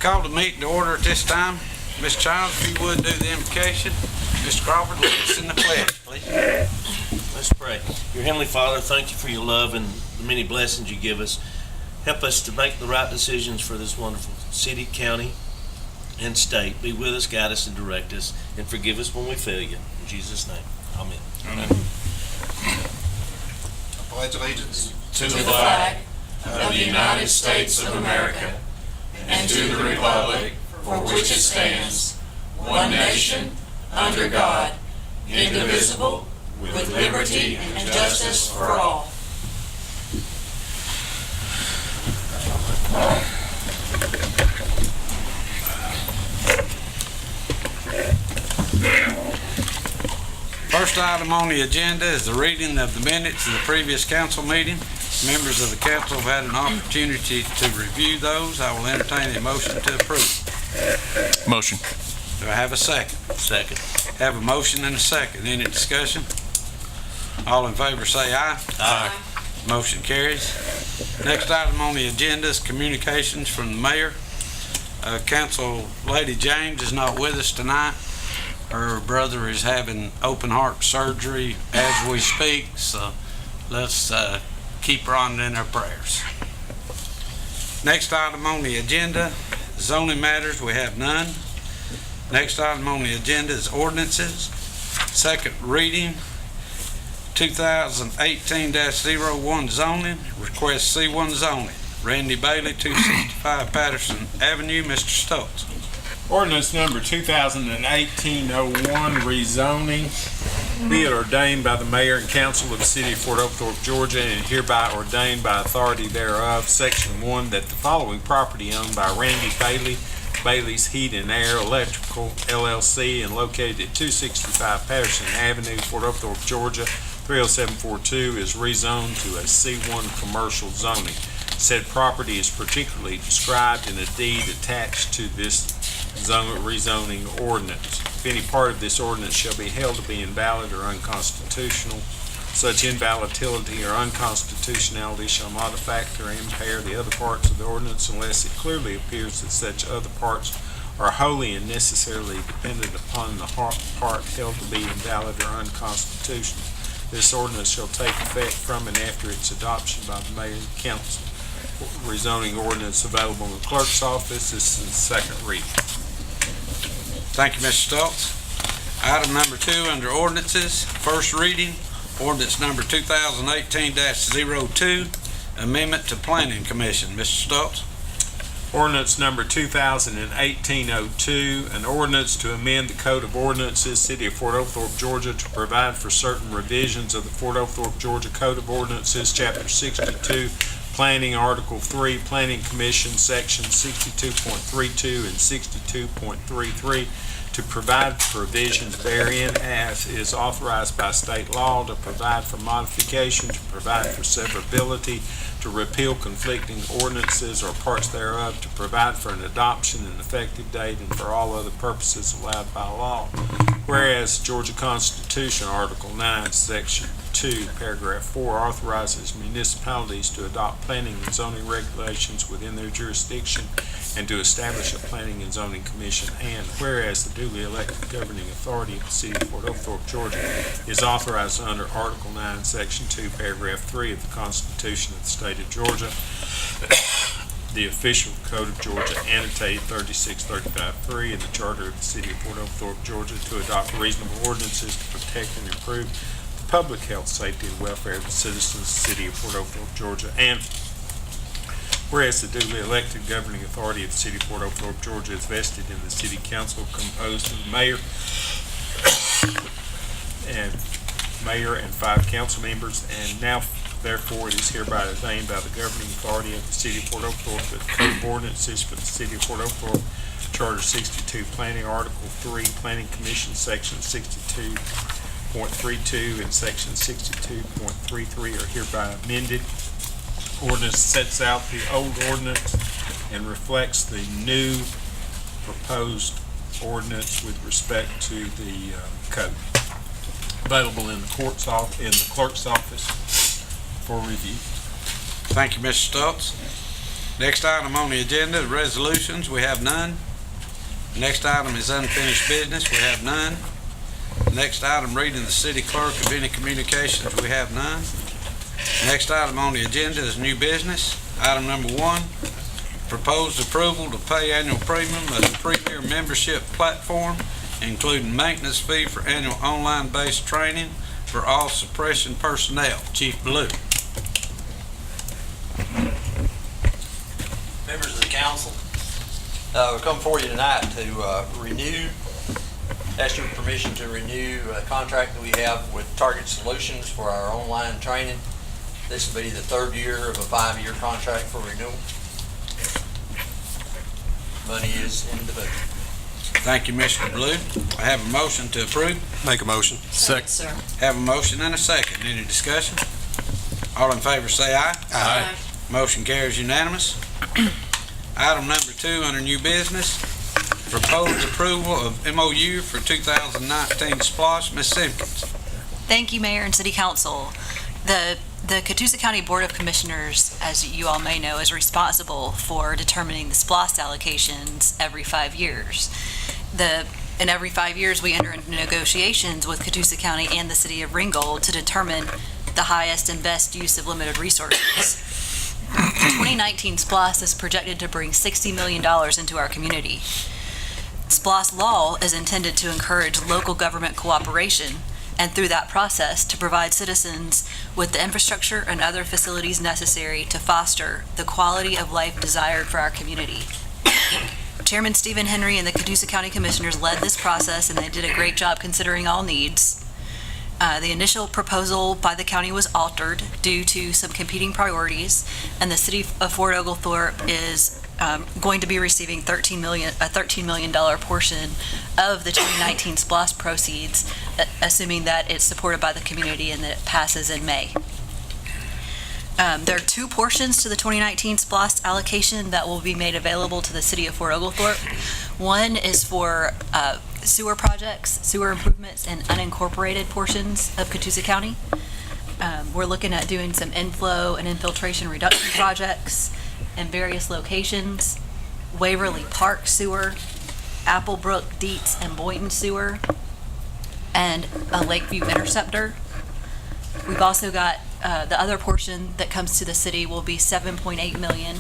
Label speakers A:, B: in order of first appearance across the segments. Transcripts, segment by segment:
A: call the meeting to order at this time. Ms. Childs, if you would do the invocation. Mr. Crawford, lead us in the pledge, please.
B: Let's pray. Your Heavenly Father, thank you for your love and the many blessings you give us. Help us to make the right decisions for this wonderful city, county, and state. Be with us, guide us, and direct us, and forgive us when we fail you. In Jesus' name, amen.
A: Amen.
C: I pledge allegiance
D: to the flag of the United States of America and to the republic for which it stands, one nation, under God, indivisible, with liberty and justice for all.
A: First item on the agenda is the reading of the minutes of the previous council meeting. Members of the council have had an opportunity to review those. I will entertain a motion to approve.
E: Motion.
A: Do I have a second?
B: Second.
A: Have a motion and a second. Any discussion? All in favor say aye.
B: Aye.
A: Motion carries. Next item on the agenda is communications from the mayor. Council Lady James is not with us tonight. Her brother is having open heart surgery as we speak, so let's keep her on in our prayers. Next item on the agenda, zoning matters, we have none. Next item on the agenda is ordinances. Second reading, 2018-01 zoning, request C1 zoning. Randy Bailey, 265 Patterson Avenue. Mr. Stokes.
F: Ordinance number 2018-01 rezoning, be it ordained by the mayor and council of the city of Fort Oglethorpe, Georgia, and hereby ordained by authority thereof, section 1, that the following property owned by Randy Bailey, Bailey's Heat and Air Electrical LLC, and located at 265 Patterson Avenue, Fort Oglethorpe, Georgia, 30742, is rezoned to a C1 commercial zoning. Said property is particularly described in a deed attached to this rezoning ordinance. If any part of this ordinance shall be held to be invalid or unconstitutional, such invalidity or unconstitutionality shall not affect or impair the other parts of the ordinance unless it clearly appears that such other parts are wholly and necessarily dependent upon the part held to be invalid or unconstitutional. This ordinance shall take effect from and after its adoption by the mayor and council. Rezoning ordinance available in the clerk's office. This is the second reading.
A: Thank you, Mr. Stokes. Item number 2 under ordinances, first reading, ordinance number 2018-02, amendment to Planning Commission. Mr. Stokes.
F: Ordinance number 2018-02, an ordinance to amend the Code of Ordinances, City of Fort Oglethorpe, Georgia, to provide for certain revisions of the Fort Oglethorpe, Georgia Code of Ordinances, Chapter 62, Planning, Article 3, Planning Commission, Section 62.32 and 62.33, to provide provisions therein as is authorized by state law, to provide for modification, to provide for severability, to repeal conflicting ordinances or parts thereof, to provide for an adoption and effective date, and for all other purposes allowed by law. Whereas Georgia Constitution, Article 9, Section 2, Paragraph 4, authorizes municipalities to adopt planning and zoning regulations within their jurisdiction and to establish a planning and zoning commission, and whereas the duly elected governing authority of the city of Fort Oglethorpe, Georgia, is authorized under Article 9, Section 2, Paragraph 3 of the Constitution of the state of Georgia, the official code of Georgia, annotated 3635-3, and the charter of the city of Fort Oglethorpe, Georgia, to adopt reasonable ordinances to protect and improve the public health, safety, and welfare of the citizens of the city of Fort Oglethorpe, Georgia, and whereas the duly elected governing authority of the city of Fort Oglethorpe, Georgia, is vested in the city council composed of the mayor and 5 council members, and now therefore it is hereby ordained by the governing authority of the city of Fort Oglethorpe that the Code of Ordinances for the city of Fort Oglethorpe, Charter 62, Planning, Article 3, Planning Commission, Section 62.32 and Section 62.33 are hereby amended. Ordinance sets out the old ordinance and reflects the new proposed ordinance with respect to the code. Available in the clerk's office for review.
A: Thank you, Mr. Stokes. Next item on the agenda is resolutions. We have none. Next item is unfinished business. We have none. Next item, reading the city clerk of any communications. We have none. Next item on the agenda is new business. Item number 1, proposed approval to pay annual premium of the Premier Membership Platform, including maintenance fee for annual online-based training for all suppression personnel. Chief Blue.
C: Members of the council, we come before you tonight to ask your permission to renew a contract that we have with Target Solutions for our online training. This will be the 3rd year of a 5-year contract for renewal. Money is in the budget.
A: Thank you, Mr. Blue. I have a motion to approve.
E: Make a motion.
D: Second, sir.
A: Have a motion and a second. Any discussion? All in favor say aye.
E: Aye.
A: Motion carries unanimous. Item number 2 under new business, proposed approval of MOU for 2019 SPLOST. Ms. Simpkins.
G: Thank you, Mayor and City Council. The Catoosa County Board of Commissioners, as you all may know, is responsible for determining the SPLOST allocations every 5 years. And every 5 years, we enter into negotiations with Catoosa County and the City of Ringgold to determine the highest and best use of limited resources. The 2019 SPLOST is projected to bring $60 million into our community. SPLOST law is intended to encourage local government cooperation, and through that process to provide citizens with the infrastructure and other facilities necessary to foster the quality of life desired for our community. Chairman Stephen Henry and the Catoosa County Commissioners led this process, and they did a great job considering all needs. The initial proposal by the county was altered due to some competing priorities, and the city of Fort Oglethorpe is going to be receiving a $13 million portion of the 2019 SPLOST proceeds, assuming that it's supported by the community and that it passes in May. There are 2 portions to the 2019 SPLOST allocation that will be made available to the city of Fort Oglethorpe. One is for sewer projects, sewer improvements in unincorporated portions of Catoosa County. We're looking at doing some inflow and infiltration reduction projects in various locations: Waverly Park sewer, Applebrook, Dietz, and Boynton sewer, and a Lakeview interceptor. We've also got the other portion that comes to the city will be $7.8 million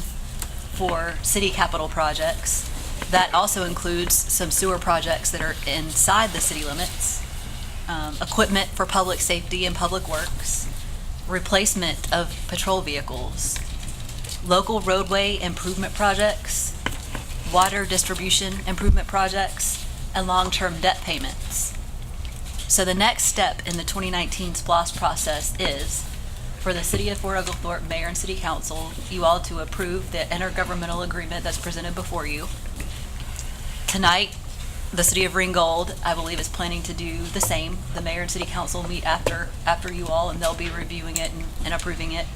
G: for city capital projects. That also includes some sewer projects that are inside the city limits, equipment for public safety and public works, replacement of patrol vehicles, local roadway improvement projects, water distribution improvement projects, and long-term debt payments. So the next step in the 2019 SPLOST process is for the City of Fort Oglethorpe Mayor and City Council, you all to approve the intergovernmental agreement that's presented before you. Tonight, the City of Ringgold, I believe, is planning to do the same. The Mayor and City Council meet after you all, and they'll be reviewing it and approving it.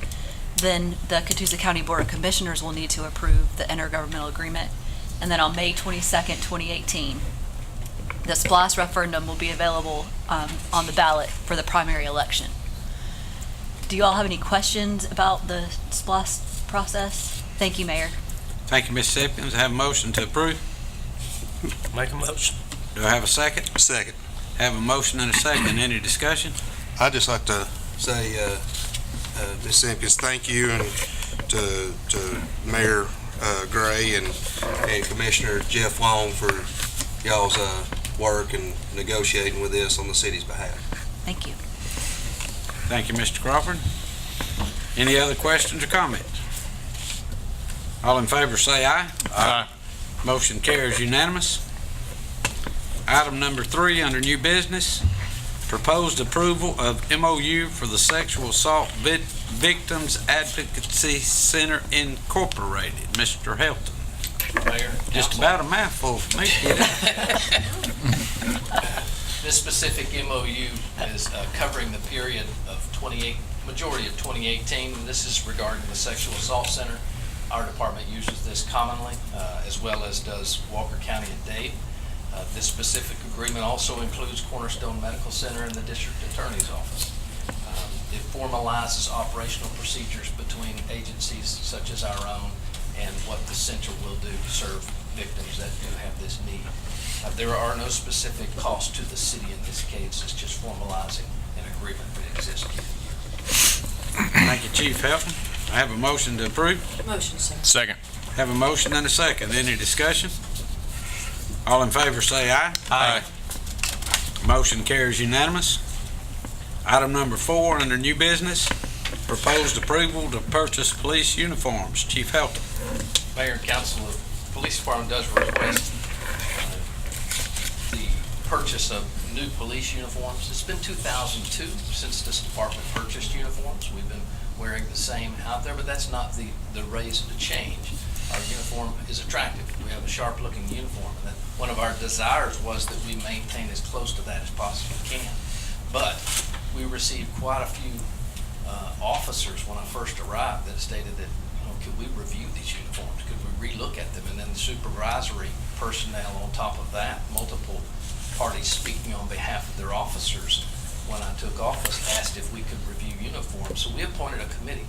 G: Then the Catoosa County Board of Commissioners will need to approve the intergovernmental agreement. And then on May 22nd, 2018, the SPLOST referendum will be available on the ballot for the primary election. Do you all have any questions about the SPLOST process? Thank you, Mayor.
A: Thank you, Ms. Simpkins. I have a motion to approve.
B: Make a motion.
A: Do I have a second?
E: Second.
A: Have a motion and a second. Any discussion?
E: I'd just like to say, Ms. Simpkins, thank you, and to Mayor Gray and Commissioner Jeff Long for y'all's work and negotiating with this on the city's behalf.
G: Thank you.
A: Thank you, Mr. Crawford. Any other questions or comments? All in favor say aye.
E: Aye.
A: Motion carries unanimous. Item number 3 under new business, proposed approval of MOU for the Sexual Assault Victims Advocacy Center Incorporated. Mr. Helton.
H: Mayor,
A: Just
H: Council.
A: about a mouthful for me to get it.
H: This specific MOU is covering the period of majority of 2018. And this is regarding the Sexual Assault Center. Our department uses this commonly, as well as does Walker County and Dade. This specific agreement also includes Cornerstone Medical Center and the District Attorney's Office. It formalizes operational procedures between agencies such as our own and what the center will do to serve victims that do have this need. There are no specific costs to the city in this case. It's just formalizing an agreement that exists year to year.
A: Thank you, Chief Helton. I have a motion to approve.
D: Motion, sir.
I: Second.
A: Have a motion and a second. Any discussion? All in favor say aye.
I: Aye.
A: Motion carries unanimous. Item number 4 under new business, proposed approval to purchase police uniforms. Chief Helton.
H: Mayor and council, the police department does request the purchase of new police uniforms. It's been 2002 since this department purchased uniforms. We've been wearing the same out there, but that's not the reason to change. Our uniform is attractive. We have a sharp-looking uniform, and one of our desires was that we maintain as close to that as possibly can. But we received quite a few officers when I first arrived that stated that, could we review these uniforms? Could we relook at them? And then the supervisory personnel on top of that, multiple parties speaking on behalf of their officers when I took office asked if we could review uniforms. So we appointed a committee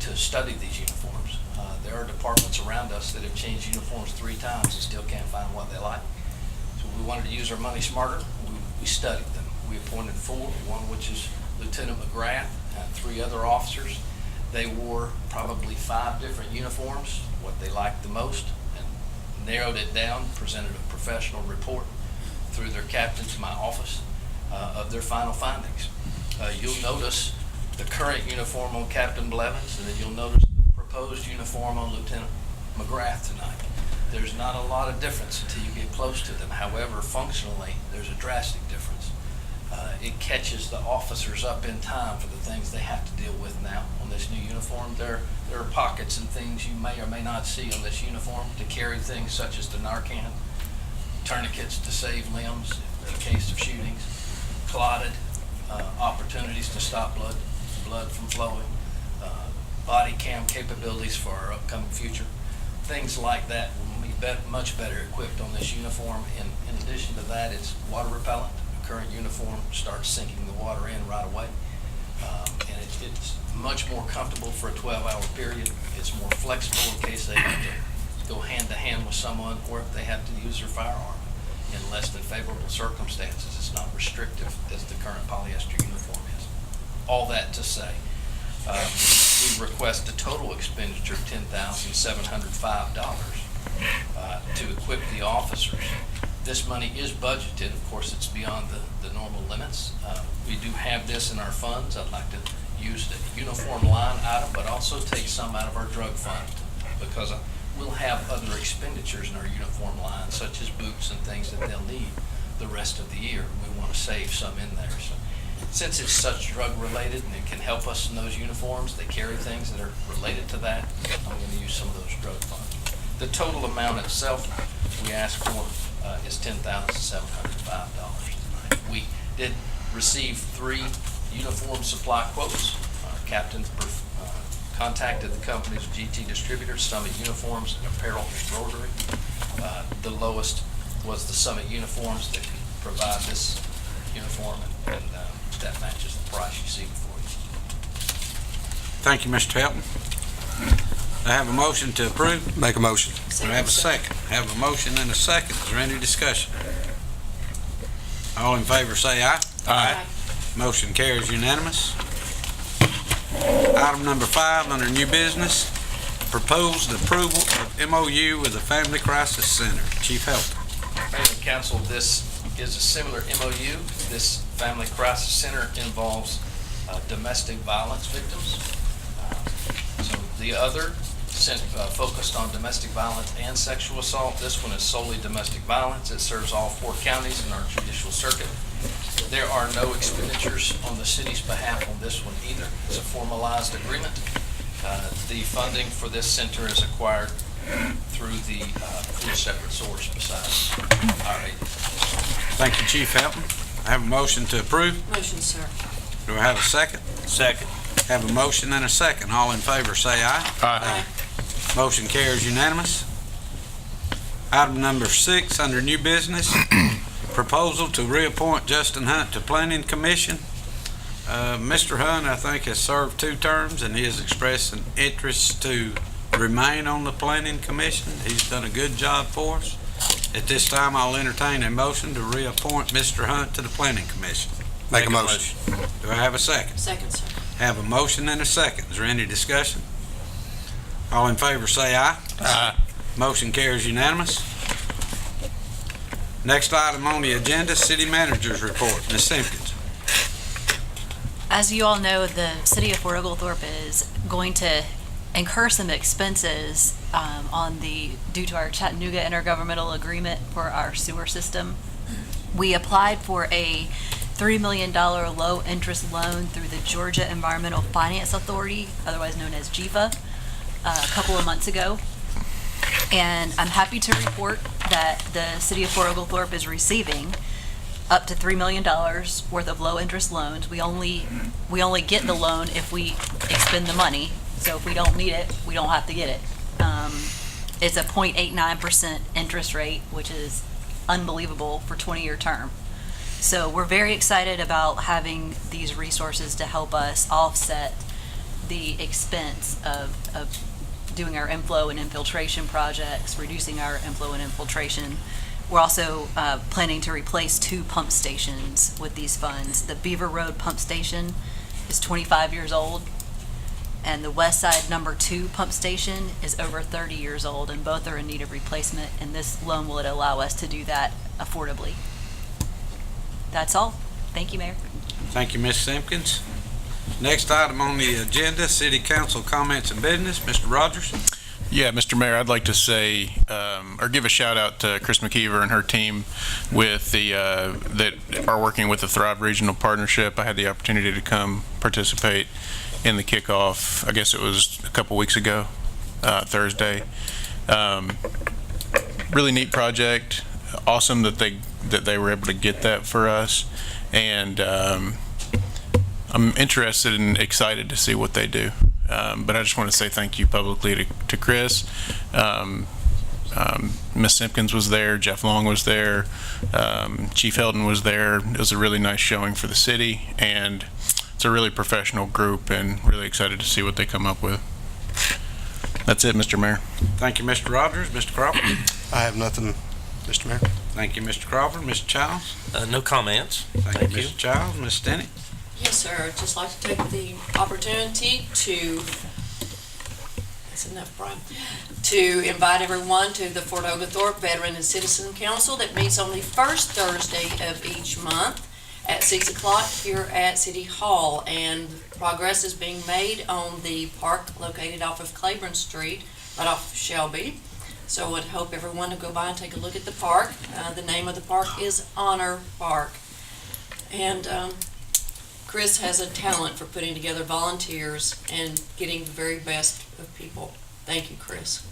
H: to study these uniforms. There are departments around us that have changed uniforms 3 times and still can't find what they like. So we wanted to use our money smarter. We studied them. We appointed 4, one which is Lieutenant McGrath, and 3 other officers. They wore probably 5 different uniforms, what they liked the most, and narrowed it down, presented a professional report through their captain to my office of their final findings. You'll notice the current uniform on Captain Blevins, and then you'll notice the proposed uniform on Lieutenant McGrath tonight. There's not a lot of difference until you get close to them. However, functionally, there's a drastic difference. It catches the officers up in time for the things they have to deal with now on this new uniform. There are pockets and things you may or may not see on this uniform to carry things such as the Narcan, tourniquets to save limbs in case of shootings, clotted, opportunities to stop blood from flowing, body cam capabilities for our upcoming future. Things like that will be much better equipped on this uniform. And in addition to that, it's water repellent. The current uniform starts sinking the water in right away. And it's much more comfortable for a 12-hour period. It's more flexible in case they have to go hand-to-hand with someone, or if they have to use their firearm in less than favorable circumstances. It's not restrictive as the current polyester uniform is. All that to say, we request a total expenditure of $10,705 to equip the officers. This money is budgeted. Of course, it's beyond the normal limits. We do have this in our funds. I'd like to use the uniform line item, but also take some out of our drug fund, because we'll have other expenditures in our uniform line, such as boots and things that they'll need the rest of the year. We want to save some in there. So, since it's such drug-related and it can help us in those uniforms, they carry things that are related to that, I'm going to use some of those drug funds. The total amount itself we ask for is $10,705 tonight. We did receive 3 uniform supply quotes. Captain contacted the companies of GT Distributors, Summit Uniforms, and Apparel Embroidery. The lowest was the Summit Uniforms that could provide this uniform, and that matches the price you see before you.
A: Thank you, Mr. Helton. I have a motion to approve.
E: Make a motion.
A: Do I have a second? Have a motion and a second. Is there any discussion? All in favor say aye.
I: Aye.
A: Motion carries unanimous. Item number 5 under new business, proposed approval of MOU with the Family Crisis Center. Chief Helton.
H: Mayor and council, this is a similar MOU. This Family Crisis Center involves domestic violence victims. So the other focused on domestic violence and sexual assault. This one is solely domestic violence. It serves all 4 counties in our judicial circuit. There are no expenditures on the city's behalf on this one either. It's a formalized agreement. The funding for this center is acquired through a separate source besides our agency.
A: Thank you, Chief Helton. I have a motion to approve.
D: Motion, sir.
A: Do I have a second?
B: Second.
A: Have a motion and a second. All in favor say aye.
I: Aye.
A: Motion carries unanimous. Item number 6 under new business, proposal to reappoint Justin Hunt to Planning Commission. Mr. Hunt, I think, has served 2 terms, and he has expressed an interest to remain on the planning commission. He's done a good job for us. At this time, I'll entertain a motion to reappoint Mr. Hunt to the planning commission.
E: Make a motion.
A: Do I have a second?
D: Second, sir.
A: Have a motion and a second. Is there any discussion? All in favor say aye.
F: Aye.
A: Motion carries unanimous. Next item on the agenda, city manager's report. Ms. Simpkins.
G: As you all know, the city of Fort Oglethorpe is going to incur some expenses due to our Chattanooga intergovernmental agreement for our sewer system. We applied for a $3 million low-interest loan through the Georgia Environmental Finance Authority, otherwise known as GEFA, a couple of months ago. And I'm happy to report that the city of Fort Oglethorpe is receiving up to $3 million worth of low-interest loans. We only get the loan if we expend the money. So if we don't need it, we don't have to get it. It's a 0.89% interest rate, which is unbelievable for 20-year term. So we're very excited about having these resources to help us offset the expense of doing our inflow and infiltration projects, reducing our inflow and infiltration. We're also planning to replace 2 pump stations with these funds. The Beaver Road pump station is 25 years old, and the West Side number 2 pump station is over 30 years old, and both are in need of replacement, and this loan will allow us to do that affordably. That's all. Thank you, Mayor.
A: Thank you, Ms. Simpkins. Next item on the agenda, city council comments and business. Mr. Rogers.
I: Yeah, Mr. Mayor, I'd like to say, or give a shout out to Chris McKeever and her team with that are working with the Thrive Regional Partnership. I had the opportunity to come participate in the kickoff. I guess it was a couple weeks ago, Thursday. Really neat project. Awesome that they were able to get that for us, and I'm interested and excited to see what they do. But I just want to say thank you publicly to Chris. Ms. Simpkins was there, Jeff Long was there, Chief Heldon was there. It was a really nice showing for the city, and it's a really professional group, and really excited to see what they come up with. That's it, Mr. Mayor.
A: Thank you, Mr. Rogers. Mr. Crawford.
E: I have nothing, Mr. Mayor.
A: Thank you, Mr. Crawford. Mr. Childs.
B: No comments.
A: Thank you, Mr. Childs. Ms. Stinney.
D: Yes, sir. I'd just like to take the opportunity to, that's enough, Brian, to invite everyone to the Fort Oglethorpe Veteran and Citizen Council that meets on the first Thursday of each month at 6 o'clock here at City Hall. And progress is being made on the park located off of Claiborne Street, right off of Shelby. So I would hope everyone to go by and take a look at the park. The name of the park is Honor Park. And Chris has a talent for putting together volunteers and getting the very best of people. Thank you, Chris.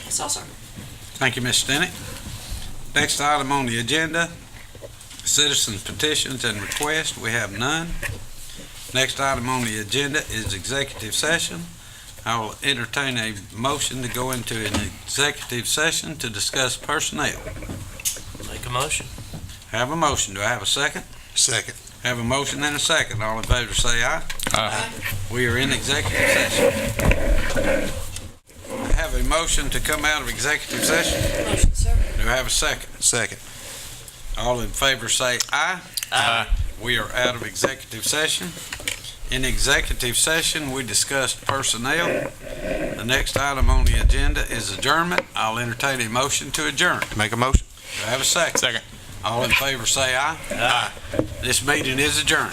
D: That's all, sir.
A: Thank you, Ms. Stinney. Next item on the agenda, citizens petitions and requests. We have none. Next item on the agenda is executive session. I will entertain a motion to go into an executive session to discuss personnel.
B: Make a motion.
A: Have a motion. Do I have a second?
E: Second.
A: Have a motion and a second. All in favor say aye.
I: Aye.
A: We are in executive session. I have a motion to come out of executive session.
D: Motion, sir.
A: Do I have a second?
E: Second.
A: All in favor say aye.
I: Aye.
A: We are out of executive session. In executive session, we discussed personnel. The next item on the agenda is adjournment. I'll entertain a motion to adjourn.
E: Make a motion.
A: Do I have a second?
I: Second.
A: All in favor say aye. Aye. This meeting is adjourned.